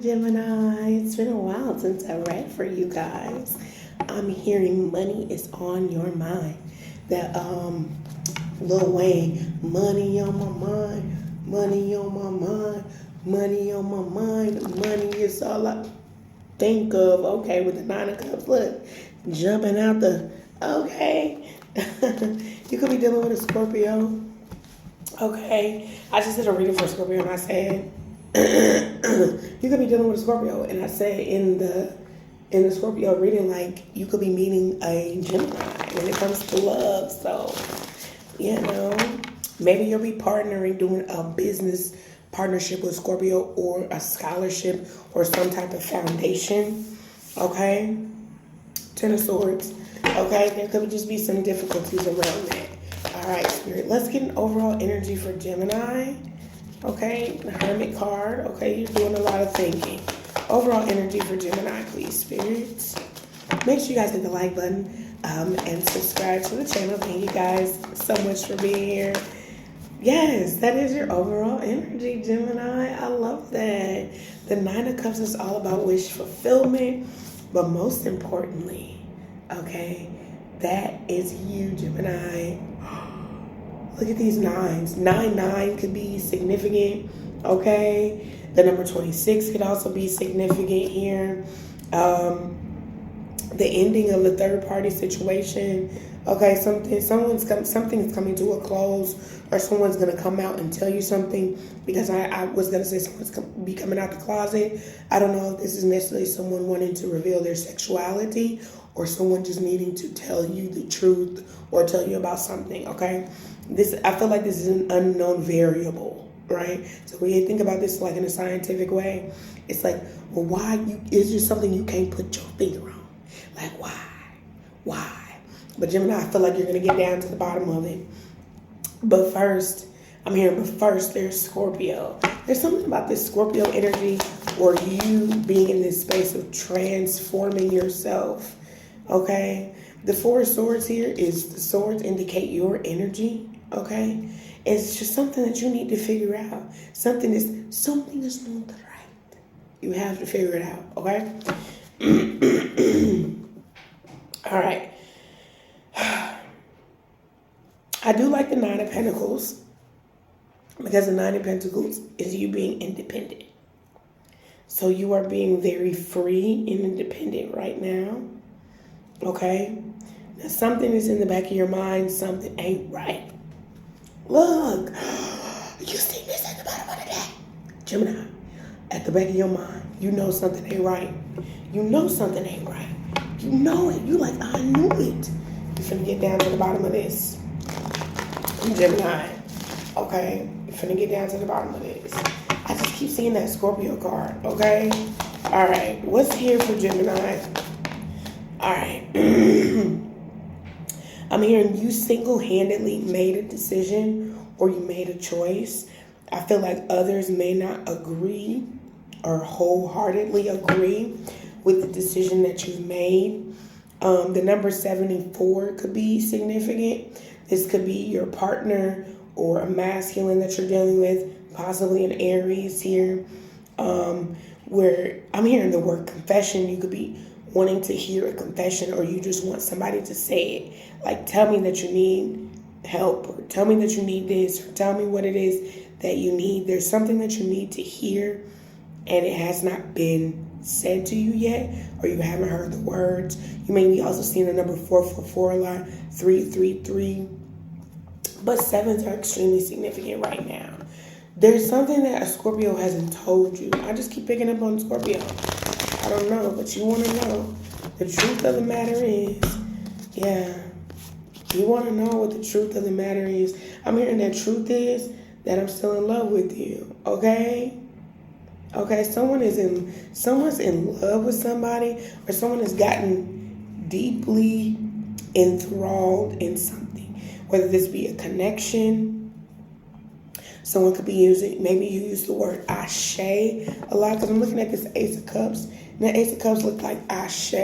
Gemini. It's been a while since I read for you guys. I'm hearing money is on your mind. That Lil Wayne, money on my mind, money on my mind, money on my mind, money is all I think of. Okay, with the Nine of Cups, look, jumping out the okay. You could be dealing with a Scorpio. Okay, I just did a reading for Scorpio and I said you could be dealing with a Scorpio, and I said in the Scorpio reading, like, you could be meeting a Gemini when it comes to love. So, maybe you'll be partnering, doing a business partnership with Scorpio, or a scholarship, or some type of foundation. Okay, Ten of Swords. Okay, there could just be some difficulties around that. All right, Spirit, let's get an overall energy for Gemini. Okay, the Hermit card. Okay, you're doing a lot of thinking. Overall energy for Gemini, please, Spirits. Make sure you guys hit the like button and subscribe to the channel. Thank you guys so much for being here. Yes, that is your overall energy, Gemini. I love that. The Nine of Cups is all about wish fulfillment, but most importantly, okay, that is you, Gemini. Look at these nines. 9 could be significant, okay? The number 26 could also be significant here. The ending of a third-party situation, okay? Something is coming to a close, or someone's going to come out and tell you something, because I was going to say someone's be coming out the closet. I don't know if this is necessarily someone wanting to reveal their sexuality, or someone just needing to tell you the truth or tell you about something, okay? I feel like this is an unknown variable, right? So when you think about this like in a scientific way, it's like, well, why is there something you can't put your finger on? Like, why? But Gemini, I feel like you're going to get down to the bottom of it. But first, there's Scorpio. There's something about this Scorpio energy, or you being in this space of transforming yourself, okay? The Four of Swords here is, the swords indicate your energy, okay? It's just something that you need to figure out. Something is not right. You have to figure it out, okay? All right. I do like the Nine of Pentacles, because the Nine of Pentacles is you being independent. So you are being very free and independent right now, okay? Now something is in the back of your mind, something ain't right. Look, you see this at the bottom of the deck. Gemini, at the back of your mind, you know something ain't right. You know something ain't right. You know it. You like, I knew it. You're finna get down to the bottom of this. Gemini, okay? You're finna get down to the bottom of this. I just keep seeing that Scorpio card, okay? All right, what's here for Gemini? All right. I'm hearing you single-handedly made a decision, or you made a choice. I feel like others may not agree or wholeheartedly agree with the decision that you've made. The number 74 could be significant. This could be your partner or a masculine that you're dealing with, possibly an Aries here, where I'm hearing the word confession. You could be wanting to hear a confession, or you just want somebody to say it. Like, tell me that you need help, or tell me that you need this, or tell me what it is that you need. There's something that you need to hear, and it has not been said to you yet, or you haven't heard the words. You may be also seeing the number 444 a lot, 333. But sevens are extremely significant right now. There's something that a Scorpio hasn't told you. I just keep picking up on Scorpio. I don't know, but you want to know. The truth of the matter is, you want to know what the truth of the matter is. I'm hearing that truth is that I'm still in love with you, okay? Okay, someone's in love with somebody, or someone has gotten deeply enthralled in something, whether this be a connection. Someone could be using, maybe you use the word ashe a lot, because I'm looking at this Ace of Cups, and that Ace of Cups look like ashe.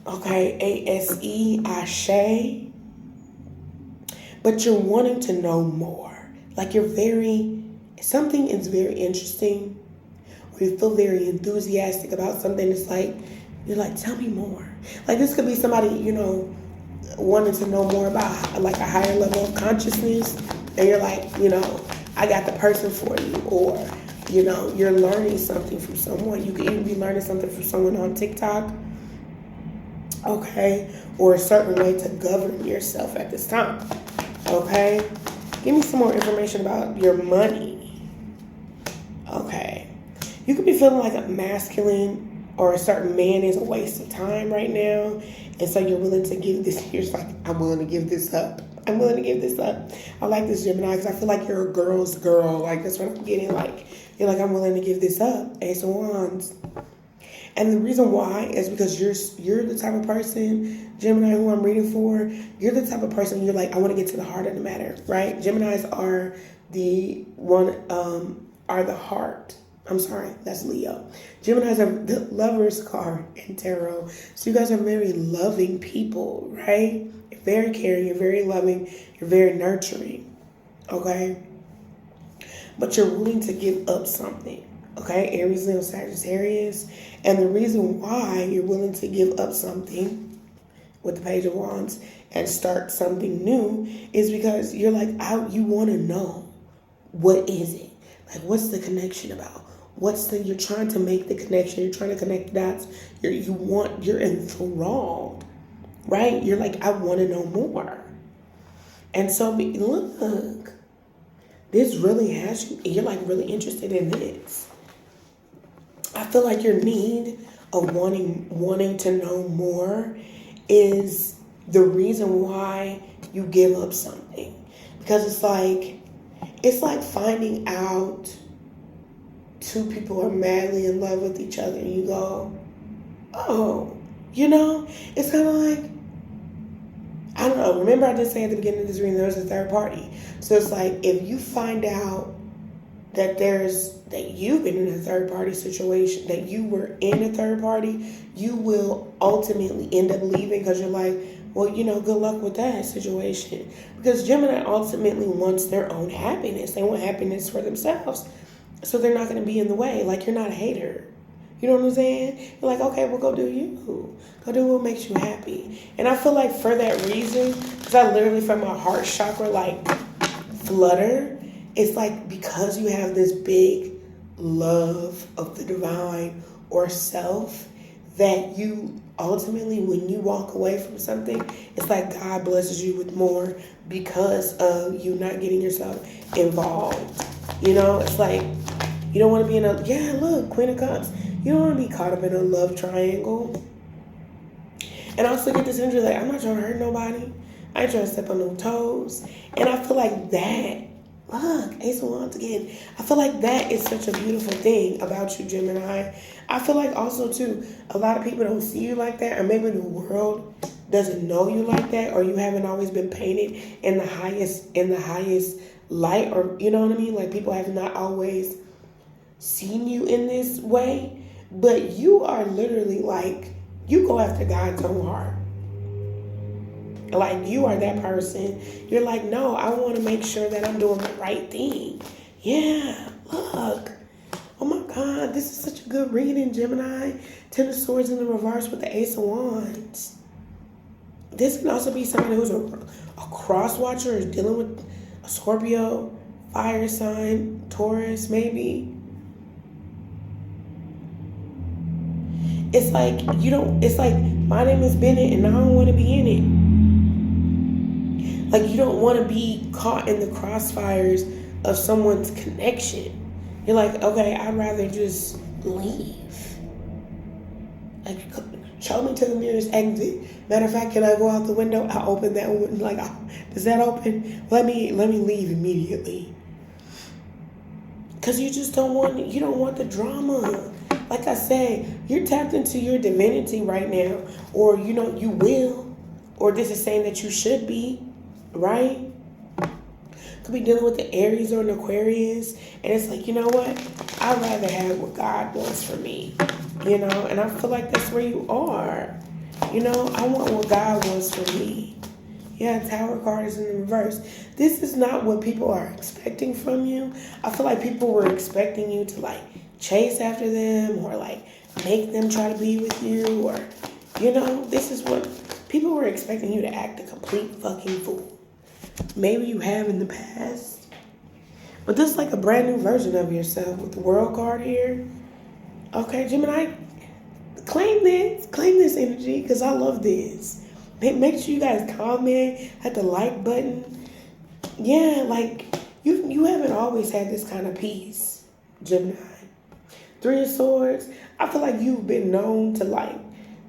Okay, A-S-E, ashe. But you're wanting to know more. Like, you're very something is very interesting, or you feel very enthusiastic about something, it's like, you're like, tell me more. Like, this could be somebody, wanting to know more about, like, a higher level of consciousness, and you're like, I got the person for you, or, you're learning something from someone. You could even be learning something from someone on TikTok, okay, or a certain way to govern yourself at this time, okay? Give me some more information about your money, okay? You could be feeling like a masculine or a certain man is a waste of time right now, and so you're willing to give this, you're just like, I'm willing to give this up. I'm willing to give this up. I like this, Gemini, because I feel like you're a girl's girl. Like, that's what I'm getting. Like, you're like, I'm willing to give this up. Ace of Wands. And the reason why is because you're the type of person, Gemini, who I'm reading for, you're the type of person, you're like, I want to get to the heart of the matter, right? Geminis are are the heart. I'm sorry, that's Leo. Geminis are the lover's card in tarot. So you guys are very loving people, right? You're very caring, you're very loving, you're very nurturing, okay? But you're willing to give up something. Okay, Aries, Leo, Sagittarius. And the reason why you're willing to give up something with the Page of Wands and start something new is because you're like, you want to know, what is it? Like, what's the connection about? You're trying to make the connection. You're trying to connect dots. You're enthralled, right? You're like, I want to know more. And so, look, this really has you, you're like really interested in this. I feel like your need of wanting to know more is the reason why you give up something. Because it's like finding out two people are madly in love with each other and you go, oh, it's kind of like, I don't know. Remember I did say at the beginning of this reading, there's a third party. So it's like, if you find out that you've been in a third party situation, that you were in a third party, you will ultimately end up leaving because you're like, well, good luck with that situation. Because Gemini ultimately wants their own happiness. They want happiness for themselves. So they're not going to be in the way. Like, you're not a hater. You know what I'm saying? You're like, okay, well, go do you. Go do what makes you happy. And I feel like for that reason, because I literally felt my heart chakra like flutter. It's like because you have this big love of the divine or self that you ultimately, when you walk away from something, it's like God blesses you with more because of you not getting yourself involved. It's like you don't want to be in Queen of Cups. You don't want to be caught up in a love triangle. And I also get this energy like, I'm not trying to hurt nobody. I ain't trying to step on no toes. And I feel like that, look, Ace of Wands again. I feel like that is such a beautiful thing about you, Gemini. I feel like also, too, a lot of people don't see you like that, or maybe the world doesn't know you like that, or you haven't always been painted in the highest light, or, you know what I mean? Like, people have not always seen you in this way, but you are literally like, you go after God's own heart. Like, you are that person. You're like, no, I want to make sure that I'm doing the right thing. Yeah, look. Oh my God, this is such a good reading, Gemini. Ten of Swords in the reverse with the Ace of Wands. This can also be somebody who's a cross watcher, is dealing with a Scorpio, fire sign, Taurus, maybe. It's like, it's like, my name is Bennett and I don't want to be in it. Like, you don't want to be caught in the crossfires of someone's connection. You're like, okay, I'd rather just leave. Like, show me to the nearest exit. Matter of fact, can I go out the window? I'll open that one. Like, does that open? Let me leave immediately. Because you just don't want the drama. Like I said, you're tapped into your divinity right now. Or, you will. Or this is saying that you should be. Right? Could be dealing with the Aries or an Aquarius. And it's like, you know what? I'd rather have what God wants for me. And I feel like that's where you are. I want what God wants for me. Yeah, Tower card is in the reverse. This is not what people are expecting from you. I feel like people were expecting you to like chase after them or like make them try to be with you, or this is what people were expecting you to act a complete fucking fool. Maybe you have in the past, but this is like a brand new version of yourself with the World card here. Okay, Gemini, claim this energy because I love this. Make sure you guys comment, hit the like button. Yeah, like you haven't always had this kind of peace, Gemini. Three of Swords. I feel like you've been known to like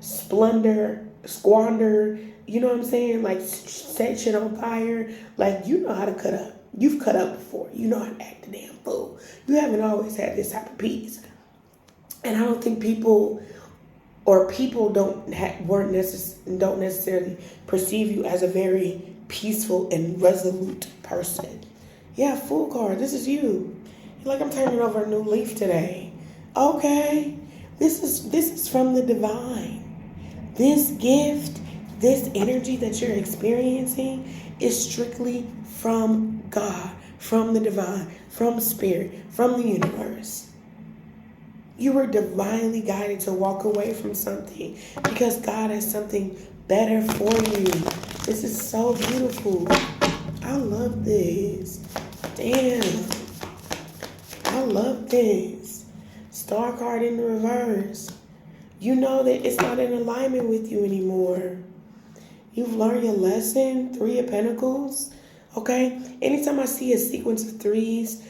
squander. You know what I'm saying? Like set shit on fire. Like you know how to cut up. You've cut up before. You know how to act a damn fool. You haven't always had this type of peace, and I don't think people don't necessarily perceive you as a very peaceful and resolute person. Yeah, Fool card. This is you. You're like, I'm turning over a new leaf today. Okay, this is from the divine. This gift, this energy that you're experiencing is strictly from God, from the divine, from spirit, from the universe. You were divinely guided to walk away from something because God has something better for you. This is so beautiful. I love this. Damn. I love this. Star card in the reverse. You know that it's not in alignment with you anymore. You've learned your lesson. 3 of Pentacles. Okay? Anytime I see a sequence of threes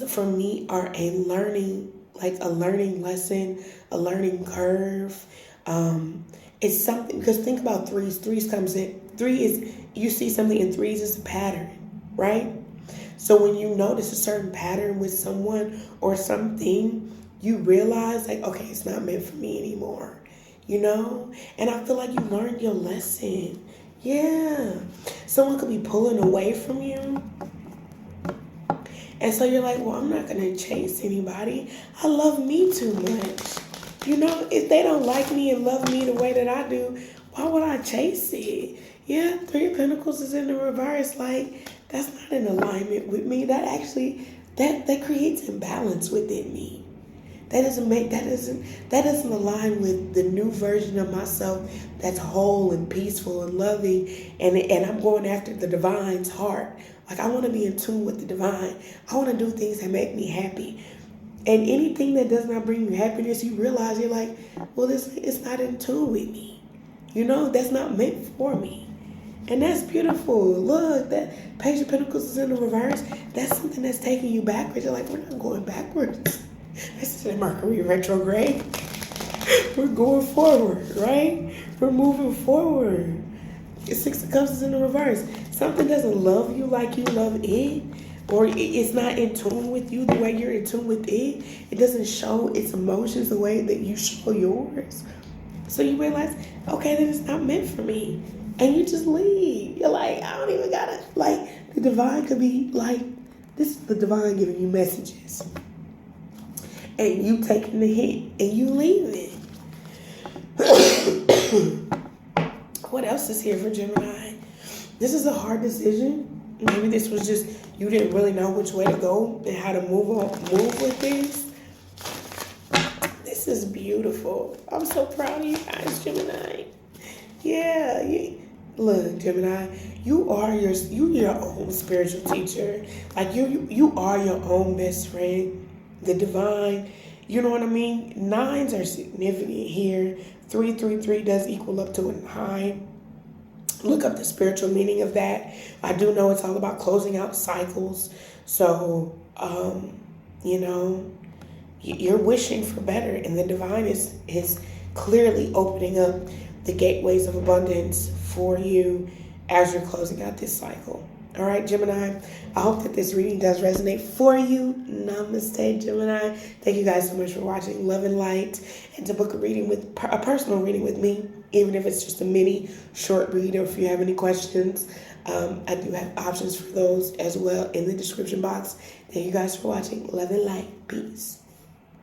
for me are a learning lesson, a learning curve. It's something, because think about threes. Three is, you see something in threes is a pattern, right? So when you notice a certain pattern with someone or something, you realize like, okay, it's not meant for me anymore, And I feel like you learned your lesson. Yeah. Someone could be pulling away from you. And so you're like, well, I'm not going to chase anybody. I love me too much. If they don't like me and love me the way that I do, why would I chase it? Yeah, 3 of Pentacles is in the reverse. Like, that's not in alignment with me. That actually, that creates imbalance within me. That doesn't align with the new version of myself that's whole and peaceful and loving. And I'm going after the divine's heart. Like, I want to be in tune with the divine. I want to do things that make me happy. And anything that does not bring you happiness, you realize you're like, well, it's not in tune with me. That's not meant for me. And that's beautiful. Look, that Page of Pentacles is in the reverse. That's something that's taking you backwards. You're like, we're not going backwards. This is Mercury retrograde. We're going forward, right? We're moving forward. 6 of Cups is in the reverse. Something doesn't love you like you love it, or it's not in tune with you the way you're in tune with it. It doesn't show its emotions the way that you show yours. So you realize, okay, then it's not meant for me. And you just leave. You're like, I don't even gotta, like, the divine could be like, this is the divine giving you messages. And you taking the hit and you leaving. What else is here for Gemini? This is a hard decision. Maybe this was just, you didn't really know which way to go and how to move with this. This is beautiful. I'm so proud of you guys, Gemini. Yeah. Look, Gemini, you're your own spiritual teacher. Like you are your own best friend. The divine, you know what I mean? 9s are significant here. 333 does equal up to a 9. Look up the spiritual meaning of that. I do know it's all about closing out cycles. So, you're wishing for better, and the divine is clearly opening up the gateways of abundance for you as you're closing out this cycle. All right, Gemini, I hope that this reading does resonate for you. Namaste, Gemini. Thank you guys so much for watching. Love and light. And to book a personal reading with me, even if it's just a mini short read, or if you have any questions, I do have options for those as well in the description box. Thank you guys for watching. Love and light. Peace.